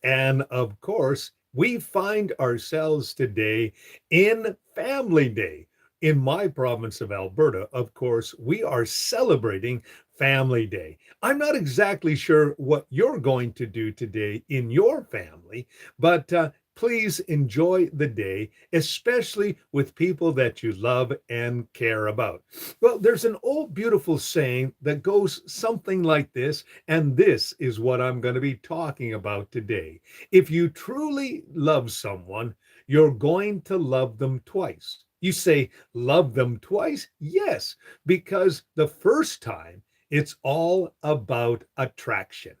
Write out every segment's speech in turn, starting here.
And of course, we find ourselves today in Family Day. In my province of Alberta, of course, we are celebrating Family Day. I'm not exactly sure what you're going to do today in your family, but please enjoy the day, especially with people that you love and care about. Well, there's an old beautiful saying that goes something like this, and this is what I'm going to be talking about today. If you truly love someone, you're going to love them twice. You say, love them twice? Yes, because the first time it's all about attraction.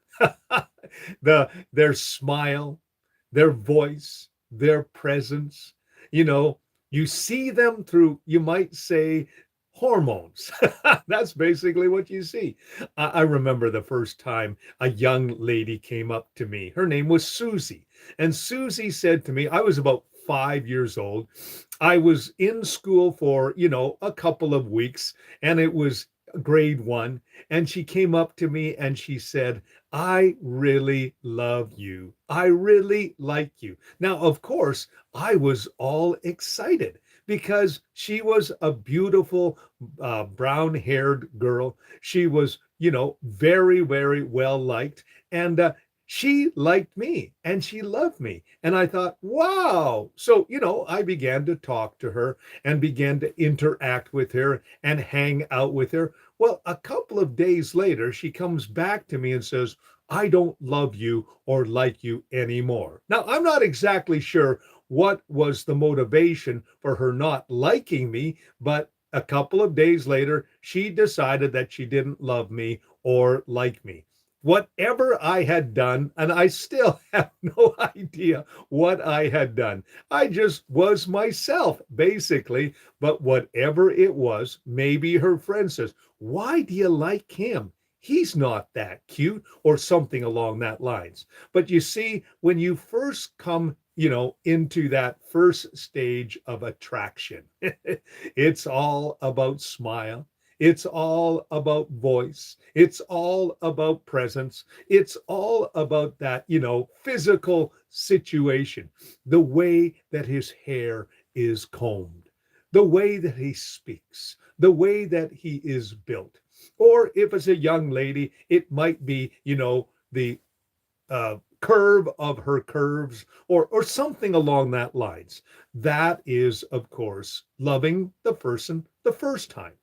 Their smile, their voice, their presence. You know, you see them through, you might say, hormones. That's basically what you see. I remember the first time a young lady came up to me. Her name was Susie. And Susie said to me, I was about 5 years old. I was in school for, a couple of weeks, and it was grade one. And she came up to me and she said, I really love you. I really like you. Now, of course, I was all excited because she was a beautiful brown haired girl. She was, very, very well liked. And she liked me and she loved me. And I thought, wow. So, I began to talk to her and began to interact with her and hang out with her. Well, a couple of days later, she comes back to me and says, I don't love you or like you anymore. Now, I'm not exactly sure what was the motivation for her not liking me, but a couple of days later, she decided that she didn't love me or like me. Whatever I had done, and I still have no idea what I had done. I just was myself, basically. But whatever it was, maybe her friend says, why do you like him? He's not that cute, or something along that lines. But you see, when you first come, into that first stage of attraction, it's all about smile. It's all about voice. It's all about presence. It's all about that, physical situation, the way that his hair is combed, the way that he speaks, the way that he is built. Or if it's a young lady, it might be, the curve of her curves, or something along that lines. That is, of course, loving the person the first time.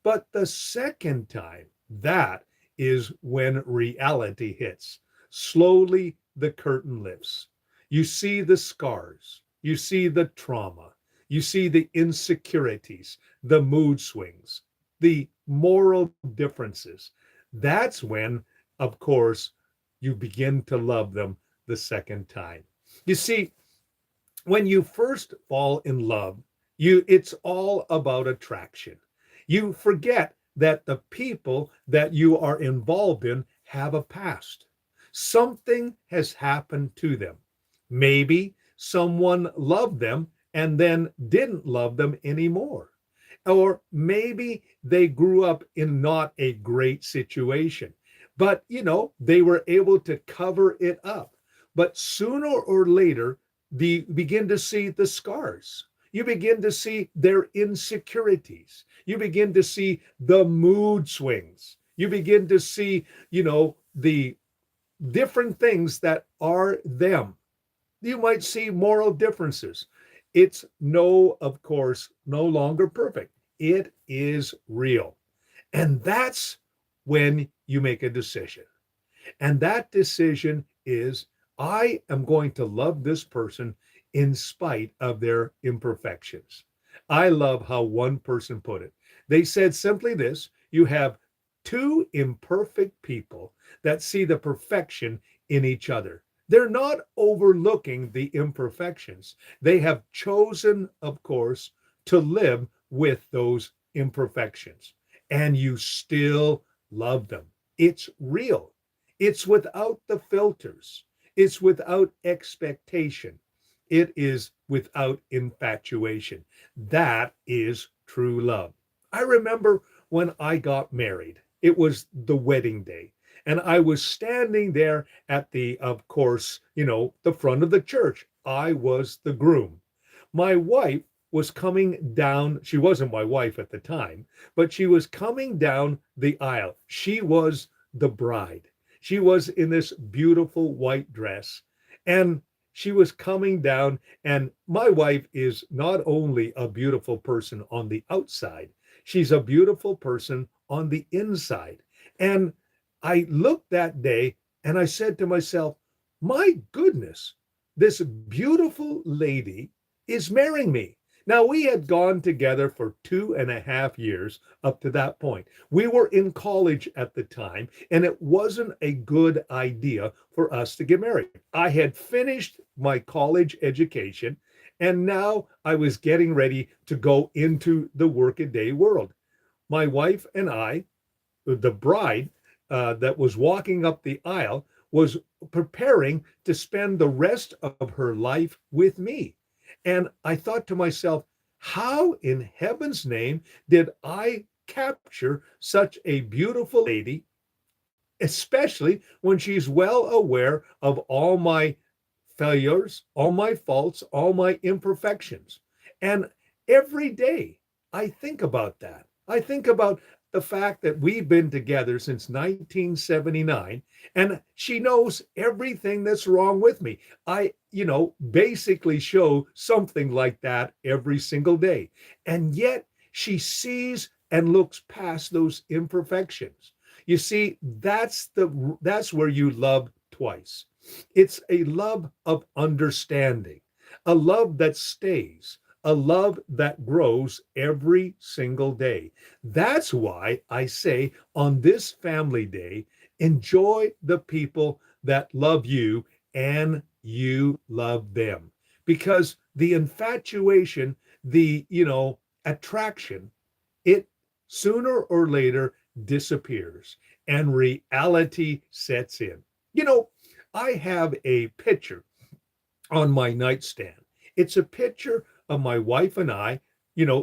But the second time, that is when reality hits. Slowly, the curtain lifts. You see the scars, you see the trauma, you see the insecurities, the mood swings, the moral differences. That's when, of course, you begin to love them the second time. You see, when you first fall in love, it's all about attraction. You forget that the people that you are involved in have a past. Something has happened to them. Maybe someone loved them and then didn't love them anymore. Or maybe they grew up in not a great situation, but they were able to cover it up. But sooner or later, begin to see the scars. You begin to see their insecurities. You begin to see the mood swings. You begin to see, the different things that are them. You might see moral differences. It's of course, no longer perfect. It is real. And that's when you make a decision. And that decision is, I am going to love this person in spite of their imperfections. I love how one person put it. They said simply this: you have two imperfect people that see the perfection in each other. They're not overlooking the imperfections. They have chosen, of course, to live with those imperfections. And you still love them. It's real. It's without the filters. It's without expectation. It is without infatuation. That is true love. I remember when I got married, it was the wedding day. And I was standing there at the, of course, the front of the church. I was the groom. My wife was coming down. She wasn't my wife at the time, but she was coming down the aisle. She was the bride. She was in this beautiful white dress, and she was coming down. And my wife is not only a beautiful person on the outside, she's a beautiful person on the inside. And I looked that day and I said to myself, my goodness, this beautiful lady is marrying me. Now, we had gone together for 2.5 years up to that point. We were in college at the time, and it wasn't a good idea for us to get married. I had finished my college education, and now I was getting ready to go into the workaday world. My wife and I, the bride that was walking up the aisle, was preparing to spend the rest of her life with me. And I thought to myself, how in heaven's name did I capture such a beautiful lady, especially when she's well aware of all my failures, all my faults, all my imperfections? And every day I think about that. I think about the fact that we've been together since 1979, and she knows everything that's wrong with me. I, basically show something like that every single day. And yet she sees and looks past those imperfections. You see, that's where you love twice. It's a love of understanding, a love that stays, a love that grows every single day. That's why I say on this family day, enjoy the people that love you and you love them. Because the infatuation, the, attraction, it sooner or later disappears and reality sets in. You know, I have a picture on my nightstand. It's a picture of my wife and I,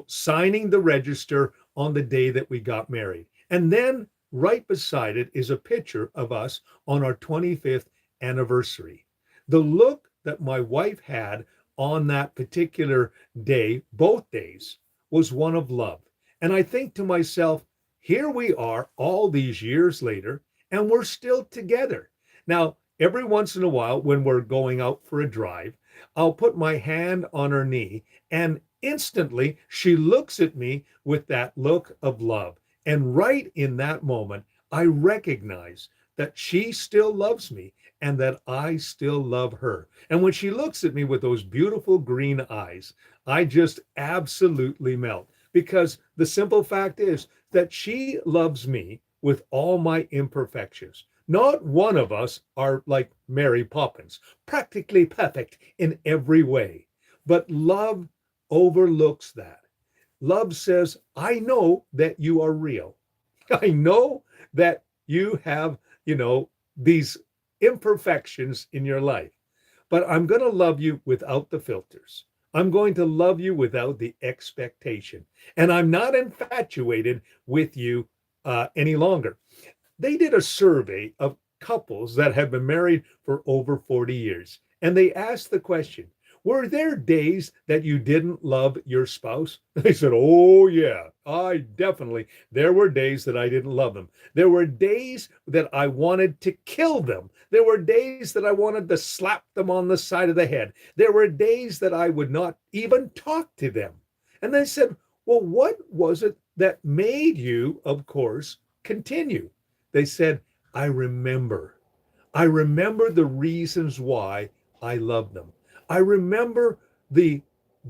signing the register on the day that we got married. And then right beside it is a picture of us on our 25th anniversary. The look that my wife had on that particular day, both days, was one of love. And I think to myself, here we are all these years later, and we're still together. Now, every once in a while, when we're going out for a drive, I'll put my hand on her knee, and instantly she looks at me with that look of love. And right in that moment, I recognize that she still loves me and that I still love her. And when she looks at me with those beautiful green eyes, I just absolutely melt, because the simple fact is that she loves me with all my imperfections. Not one of us are like Mary Poppins, practically perfect in every way. But love overlooks that. Love says, I know that you are real. I know that you have, these imperfections in your life, but I'm going to love you without the filters. I'm going to love you without the expectation. And I'm not infatuated with you any longer. They did a survey of couples that have been married for over 40 years, and they asked the question, were there days that you didn't love your spouse? They said, oh, yeah, there were days that I didn't love them. There were days that I wanted to kill them. There were days that I wanted to slap them on the side of the head. There were days that I would not even talk to them. And they said, well, what was it that made you, of course, continue? They said, I remember. I remember the reasons why I love them. I remember the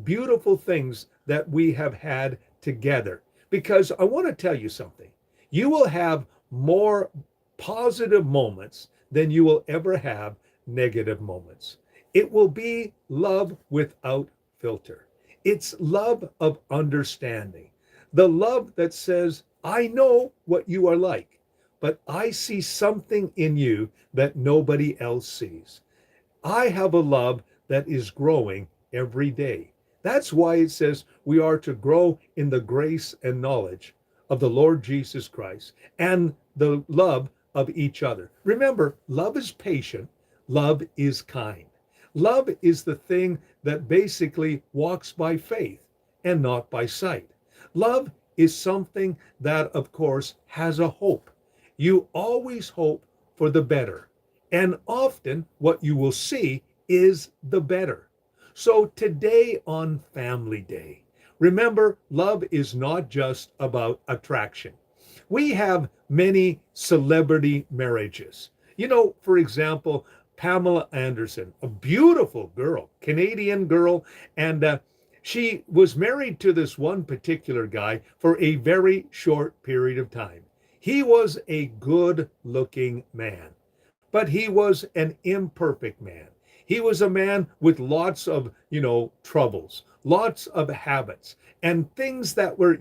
beautiful things that we have had together. Because I want to tell you something. You will have more positive moments than you will ever have negative moments. It will be love without filter. It's love of understanding. The love that says, I know what you are like, but I see something in you that nobody else sees. I have a love that is growing every day. That's why it says we are to grow in the grace and knowledge of the Lord Jesus Christ and the love of each other. Remember, love is patient, love is kind. Love is the thing that basically walks by faith and not by sight. Love is something that, of course, has a hope. You always hope for the better. And often what you will see is the better. So today on Family Day, remember, love is not just about attraction. We have many celebrity marriages. For example, Pamela Anderson, a beautiful girl, Canadian girl, and she was married to this one particular guy for a very short period of time. He was a good looking man, but he was an imperfect man. He was a man with lots of, troubles, lots of habits, and things that were,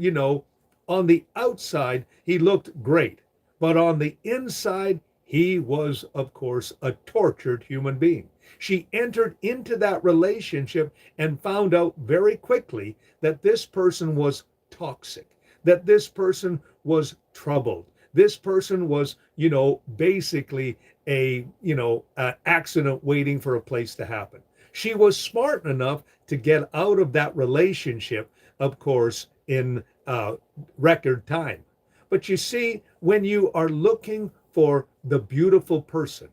on the outside, he looked great. But on the inside, he was, of course, a tortured human being. She entered into that relationship and found out very quickly that this person was toxic, that this person was troubled. This person was, basically an accident waiting for a place to happen. She was smart enough to get out of that relationship, of course, in record time. But you see, when you are looking for the beautiful person,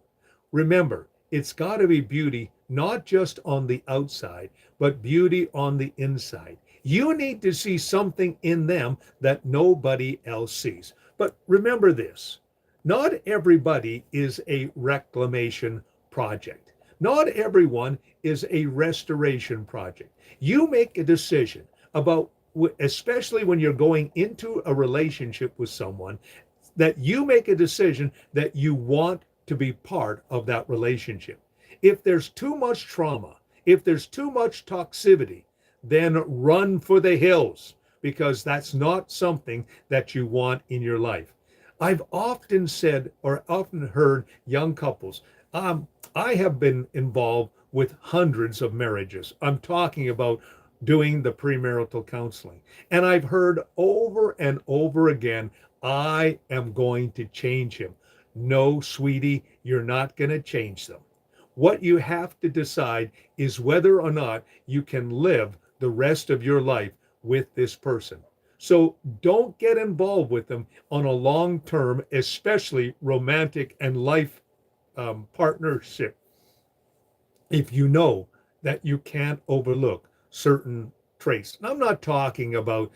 remember, it's got to be beauty not just on the outside, but beauty on the inside. You need to see something in them that nobody else sees. But remember this, not everybody is a reclamation project. Not everyone is a restoration project. You make a decision about, especially when you're going into a relationship with someone, that you make a decision that you want to be part of that relationship. If there's too much trauma, if there's too much toxicity, then run for the hills, because that's not something that you want in your life. I've often said or often heard young couples, I have been involved with hundreds of marriages. I'm talking about doing the premarital counseling. And I've heard over and over again, I am going to change him. No, sweetie, you're not going to change them. What you have to decide is whether or not you can live the rest of your life with this person. So don't get involved with them on a long term, especially romantic and life partnership, if you know that you can't overlook certain traits. And I'm not talking about,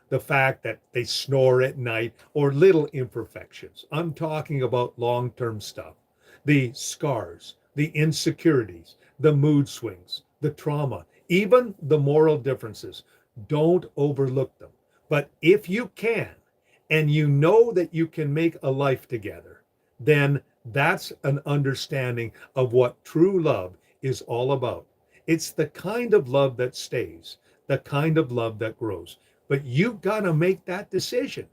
the fact that they snore at night or little imperfections. I'm talking about long term stuff, the scars, the insecurities, the mood swings, the trauma, even the moral differences. Don't overlook them. But if you can, and you know that you can make a life together, then that's an understanding of what true love is all about. It's the kind of love that stays, the kind of love that grows. But you've got to make that decision.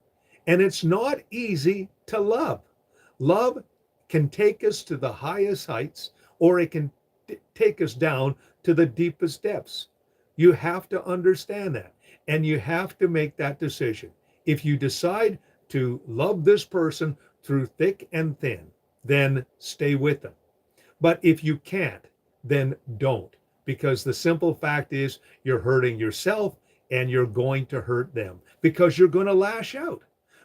And it's not easy to love. Love can take us to the highest heights, or it can take us down to the deepest depths. You have to understand that. And you have to make that decision. If you decide to love this person through thick and thin, then stay with them. But if you can't, then don't. Because the simple fact is you're hurting yourself and you're going to hurt them because you're going to lash out.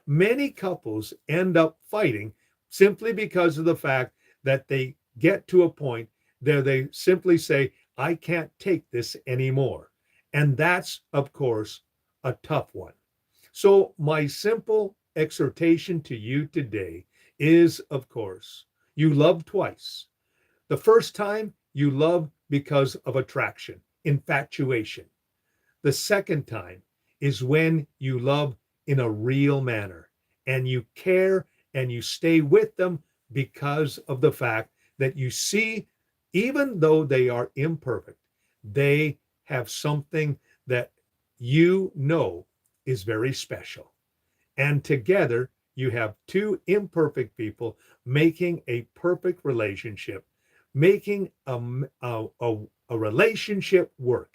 Many couples end up fighting simply because of the fact that they get to a point where they simply say, I can't take this anymore. And that's, of course, a tough one. So my simple exhortation to you today is, of course, you love twice. The first time you love because of attraction, infatuation. The second time is when you love in a real manner and you care and you stay with them because of the fact that you see, even though they are imperfect, they have something that you know is very special. And together you have two imperfect people making a perfect relationship, making a relationship work.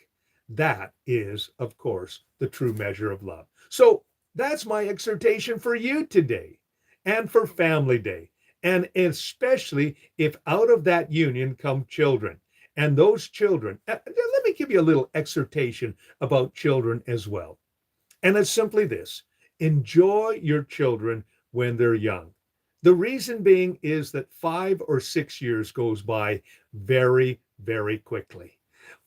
That is, of course, the true measure of love. So that's my exhortation for you today. and for Family Day. And especially if out of that union come children. And those children, let me give you a little exhortation about children as well. And it's simply this: enjoy your children when they're young. The reason being is that 5 or 6 years goes by very, very quickly.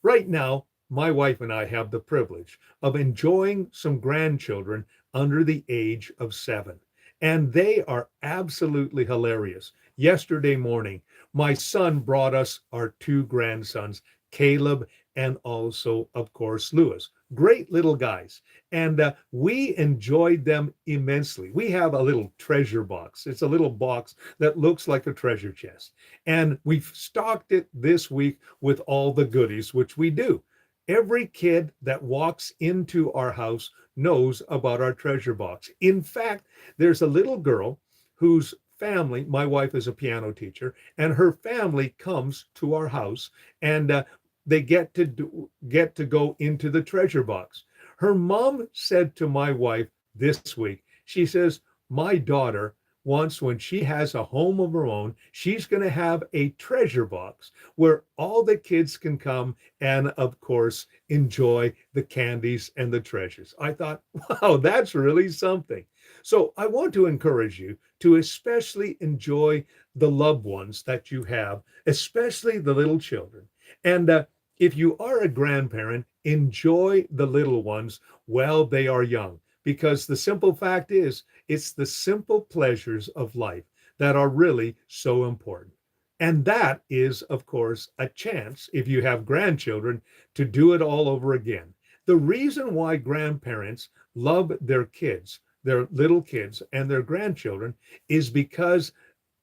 Right now, my wife and I have the privilege of enjoying some grandchildren under the age of 7. And they are absolutely hilarious. Yesterday morning, my son brought us our two grandsons, Caleb and also, of course, Lewis. Great little guys. And we enjoyed them immensely. We have a little treasure box. It's a little box that looks like a treasure chest. And we've stocked it this week with all the goodies, which we do. Every kid that walks into our house knows about our treasure box. In fact, there's a little girl whose family, my wife is a piano teacher, and her family comes to our house, and they get to go into the treasure box. Her mom said to my wife this week, she says, my daughter wants, when she has a home of her own, she's going to have a treasure box where all the kids can come and, of course, enjoy the candies and the treasures. I thought, wow, that's really something. So I want to encourage you to especially enjoy the loved ones that you have, especially the little children. And if you are a grandparent, enjoy the little ones while they are young, because the simple fact is, it's the simple pleasures of life that are really so important. And that is, of course, a chance, if you have grandchildren, to do it all over again. The reason why grandparents love their kids, their little kids, and their grandchildren is because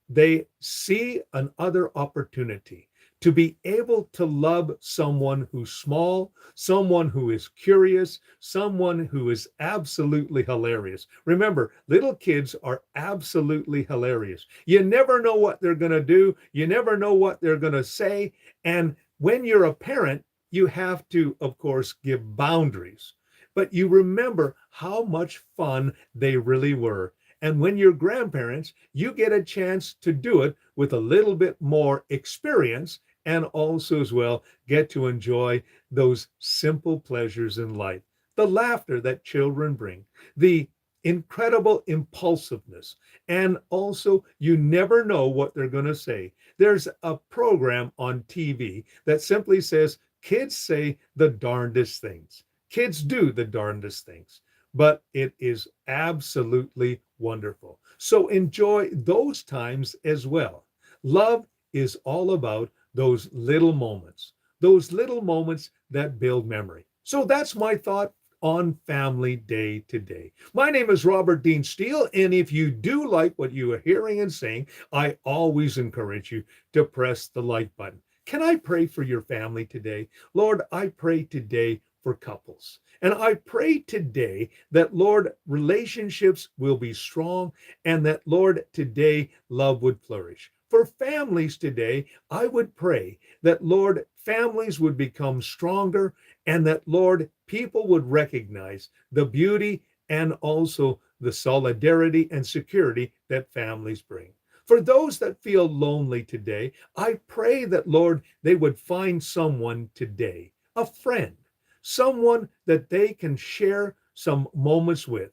they see another opportunity to be able to love someone who's small, someone who is curious, someone who is absolutely hilarious. Remember, little kids are absolutely hilarious. You never know what they're going to do, you never know what they're going to say. And when you're a parent, you have to, of course, give boundaries. But you remember how much fun they really were. And when you're grandparents, you get a chance to do it with a little bit more experience, and also as well get to enjoy those simple pleasures in life. The laughter that children bring, the incredible impulsiveness, and also you never know what they're going to say. There's a program on TV that simply says, kids say the darndest things. Kids do the darndest things, but it is absolutely wonderful. So enjoy those times as well. Love is all about those little moments that build memory. So that's my thought on Family Day today. My name is Robert Dean Steele, and if you do like what you are hearing and seeing, I always encourage you to press the like button. Can I pray for your family today? Lord, I pray today for couples. And I pray today that, Lord, relationships will be strong, and that, Lord, today love would flourish. For families today, I would pray that, Lord, families would become stronger, and that, Lord, people would recognize the beauty and also the solidarity and security that families bring. For those that feel lonely today, I pray that, Lord, they would find someone today, a friend, someone that they can share some moments with,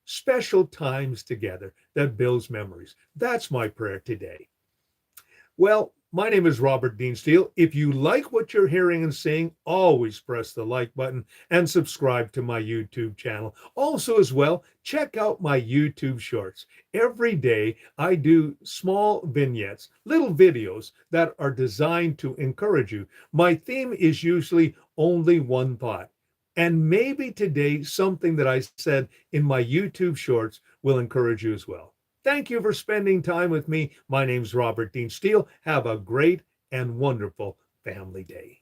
special times together that builds memories. That's my prayer today. Well, my name is Robert Dean Steele. If you like what you're hearing and seeing, always press the like button and subscribe to my YouTube channel. Also, as well, check out my YouTube shorts. Every day, I do small vignettes, little videos that are designed to encourage you. My theme is usually only one thought. And maybe today, something that I said in my YouTube shorts will encourage you as well. Thank you for spending time with me. My name's Robert Dean Steele. Have a great and wonderful Family Day.